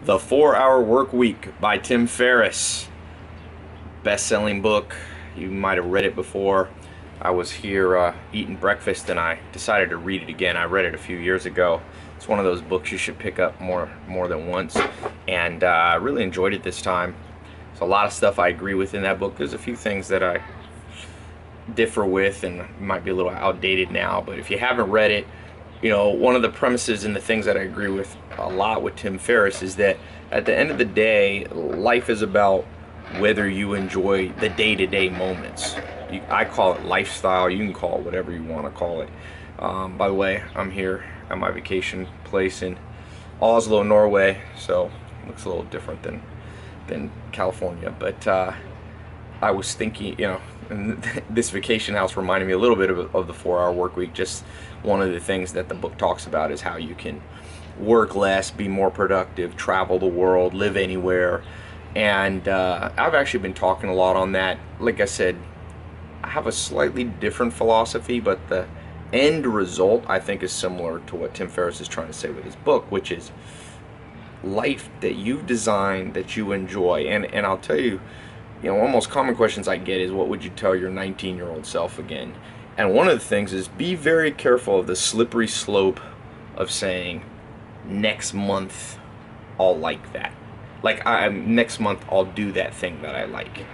The 4 Hour Workweek by Tim Ferris. Best-selling book. You might have read it before. I was here eating breakfast and I decided to read it again. I read it a few years ago. It's one of those books you should pick up more than once, and I really enjoyed it this time. There's a lot of stuff I agree with in that book. There's a few things that I differ with and might be a little outdated now, but if you haven't read it, you know, one of the premises and the things that I agree with a lot with Tim Ferriss is that at the end of the day, life is about whether you enjoy the day-to-day moments. I call it lifestyle. You can call it whatever you want to call it. By the way, I'm here at my vacation place in Oslo, Norway, so it looks a little different than California. But I was thinking, you know, and this vacation house reminded me a little bit of the 4 Hour Workweek. Just one of the things that the book talks about is how you can work less, be more productive, travel the world, live anywhere. And I've actually been talking a lot on that. Like I said, I have a slightly different philosophy, but the end result I think is similar to what Tim Ferriss is trying to say with his book, which is life that you've designed, that you enjoy. And I'll tell you, you know, one of the most common questions I get is, what would you tell your 19-year-old self again? And one of the things is, be very careful of the slippery slope of saying, next month I'll like that. Like, next month I'll do that thing that I like.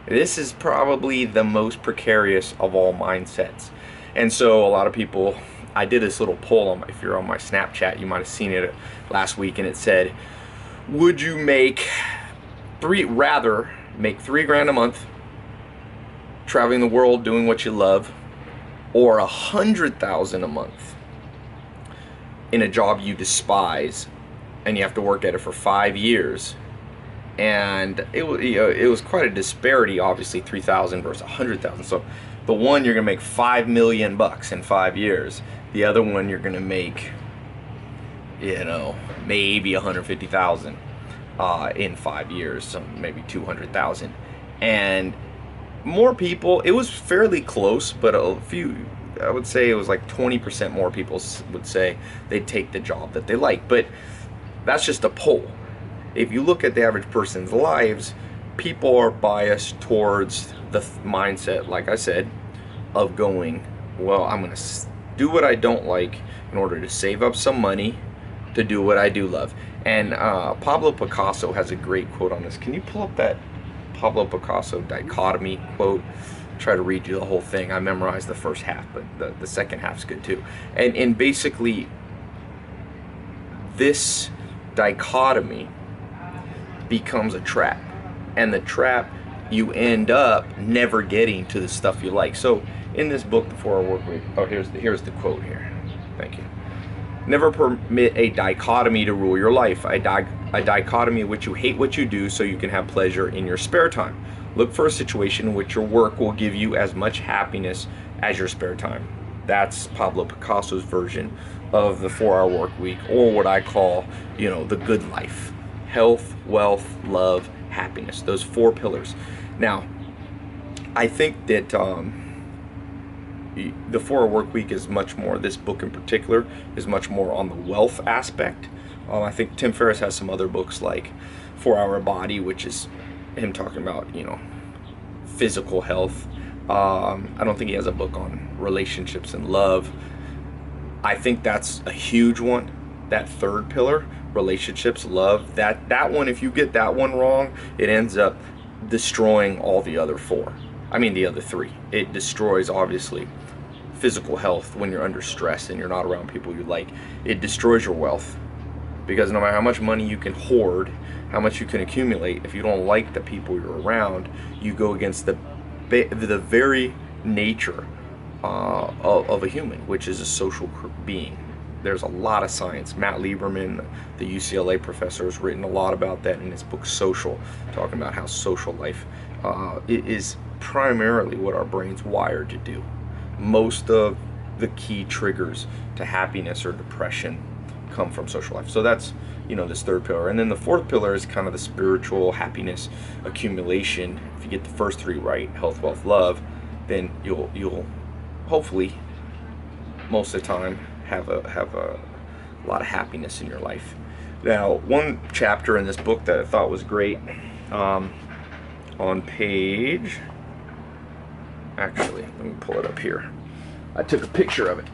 This is probably the most precarious of all mindsets. And so a lot of people, I did this little poll, if you're on my Snapchat, you might have seen it last week, and it said, would you rather make $3 grand a month traveling the world doing what you love, or $100,000 a month in a job you despise and you have to work at it for 5 years? And it was quite a disparity, obviously, 3,000 versus 100,000. So the one, you're gonna make $5 million in 5 years. The other one, you're gonna make, you know, maybe 150,000 in 5 years, so maybe 200,000. And more people, it was fairly close, but a few, I would say it was like 20% more people would say they'd take the job that they like. But that's just a poll. If you look at the average person's lives, people are biased towards the mindset, like I said, of going, well, I'm going to do what I don't like in order to save up some money to do what I do love. And Pablo Picasso has a great quote on this. Can you pull up that Pablo Picasso dichotomy quote? Try to read you the whole thing. I memorized the first half, but the second half's good too. And basically, this dichotomy becomes a trap, and the trap, you end up never getting to the stuff you like. So in this book, The 4 Hour Workweek, oh, here's the quote here. Thank you. Never permit a dichotomy to rule your life, a dichotomy in which you hate what you do so you can have pleasure in your spare time. Look for a situation in which your work will give you as much happiness as your spare time. That's Pablo Picasso's version of the 4 Hour Workweek, or what I call, you know, the good life. Health, wealth, love, happiness. Those 4 pillars. Now, I think that the 4 Hour Workweek is much more, this book in particular, is much more on the wealth aspect. I think Tim Ferriss has some other books like 4 Hour Body, which is him talking about, you know, physical health. I don't think he has a book on relationships and love. I think that's a huge one. That third pillar, relationships, love, that one, if you get that one wrong, it ends up destroying all the other 4. I mean, the other 3. It destroys, obviously, physical health when you're under stress and you're not around people you like. It destroys your wealth, because no matter how much money you can hoard, how much you can accumulate, if you don't like the people you're around, you go against the very nature of a human, which is a social being. There's a lot of science. Matt Lieberman, the UCLA professor, has written a lot about that in his book Social, talking about how social life is primarily what our brain's wired to do. Most of the key triggers to happiness or depression come from social life. So that's, you know, this third pillar. And then the 4th pillar is kind of the spiritual happiness accumulation. If you get the first 3 right, health, wealth, love, then you'll hopefully, most of the time, have a lot of happiness in your life. Now, one chapter in this book that I thought was great, on page, actually, let me pull it up here. I took a picture of it.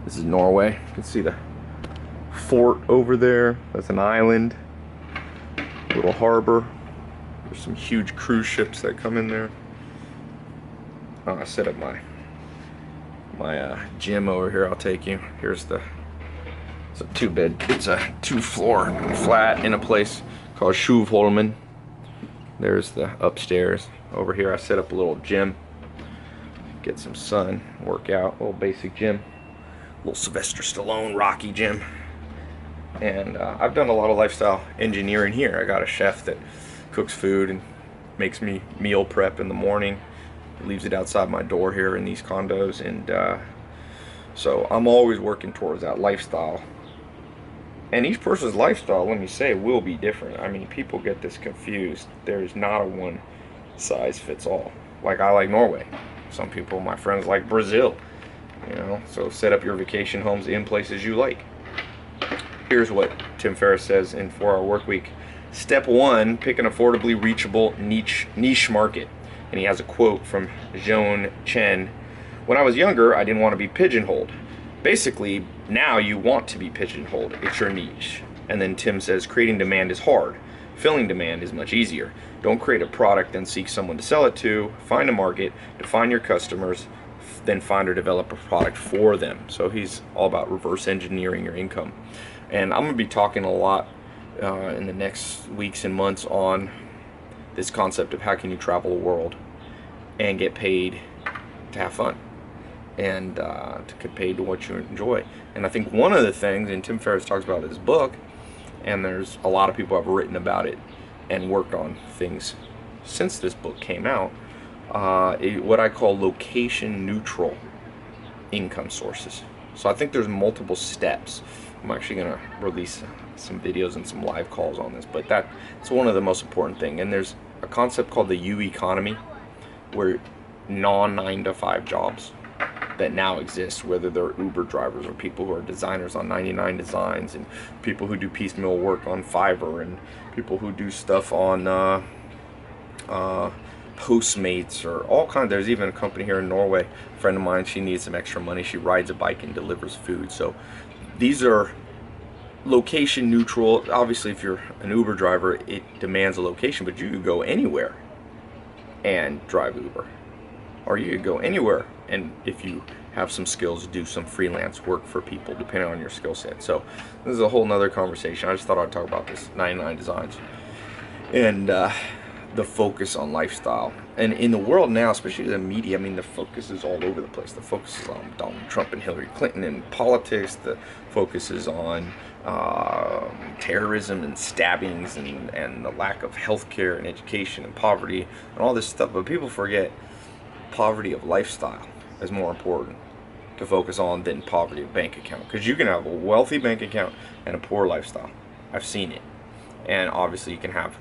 This is Norway. You can see the fort over there. That's an island, little harbor. There's some huge cruise ships that come in there. I set up my gym over here. I'll take you. Here's it's a it's a 2-floor flat in a place called Sjöholmen. There's the upstairs. Over here I set up a little gym, get some sun, work out, a little basic gym, little Sylvester Stallone Rocky gym. And I've done a lot of lifestyle engineering here. I got a chef that cooks food and makes me meal prep in the morning, leaves it outside my door here in these condos, and so I'm always working towards that lifestyle. And each person's lifestyle, let me say, will be different. I mean, people get this confused. There's not a one size fits all. Like, I like Norway. Some people, my friends, like Brazil. You know, so set up your vacation homes in places you like. Here's what Tim Ferris says in 4-Hour Workweek. Step 1, pick an affordably reachable niche market. And he has a quote from Joan Chen. When I was younger, I didn't want to be pigeonholed. Basically, now you want to be pigeonholed. It's your niche. And then Tim says, creating demand is hard. Filling demand is much easier. Don't create a product and seek someone to sell it to. Find a market, define your customers, then find or develop a product for them. So he's all about reverse engineering your income. And I'm going to be talking a lot in the next weeks and months on this concept of how can you travel the world and get paid to have fun, and to get paid to what you enjoy. And I think one of the things, and Tim Ferriss talks about in his book, and there's a lot of people have written about it and worked on things since this book came out, what I call location neutral income sources. So I think there's multiple steps. I'm actually going to release some videos and some live calls on this, but that's one of the most important things. And there's a concept called the U economy, where non-9-to-5 jobs that now exist, whether they're Uber drivers or people who are designers on 99 Designs, and people who do piecemeal work on Fiverr, and people who do stuff on Postmates, or all kinds. There's even a company here in Norway, a friend of mine, she needs some extra money, she rides a bike and delivers food. So these are location neutral. Obviously, if you're an Uber driver, it demands a location, but you could go anywhere and drive Uber, or you could go anywhere and, if you have some skills, do some freelance work for people depending on your skill set. So this is a whole nother conversation. I just thought I'd talk about this 99 Designs and the focus on lifestyle. And in the world now, especially the media, I mean, the focus is all over the place. The focus is on Donald Trump and Hillary Clinton and politics. The focus is on terrorism and stabbings and the lack of health care and education and poverty and all this stuff. But people forget poverty of lifestyle is more important to focus on than poverty of bank account. Because you can have a wealthy bank account and a poor lifestyle. I've seen it. And obviously you can have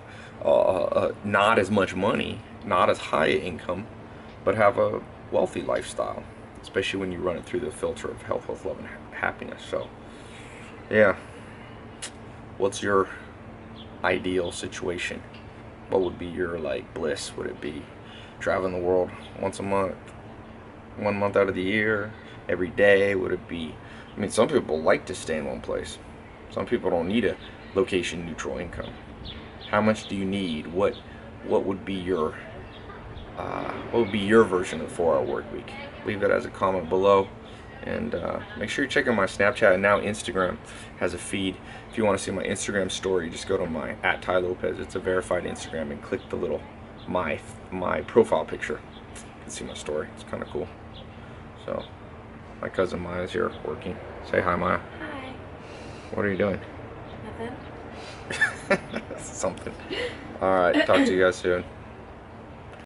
not as much money, not as high income, but have a wealthy lifestyle, especially when you run it through the filter of health, wealth, love, and happiness. So yeah, what's your ideal situation? What would be your bliss? Would it be traveling the world once a month, 1 month out of the year, every day? Would it be, I mean, some people like to stay in one place. Some people don't need a location neutral income. How much do you need? What would be your version of 4-Hour Workweek? Leave it as a comment below, and make sure you're checking my Snapchat, and now Instagram has a feed. If you want to see my Instagram story, just go to my @Tai Lopez. It's a verified Instagram, and click the little my profile picture. You can see my story. It's kind of cool. So my cousin Maya's here working. Say hi, Maya. Hi. What are you doing? Nothing. Something. All right, talk to you guys soon.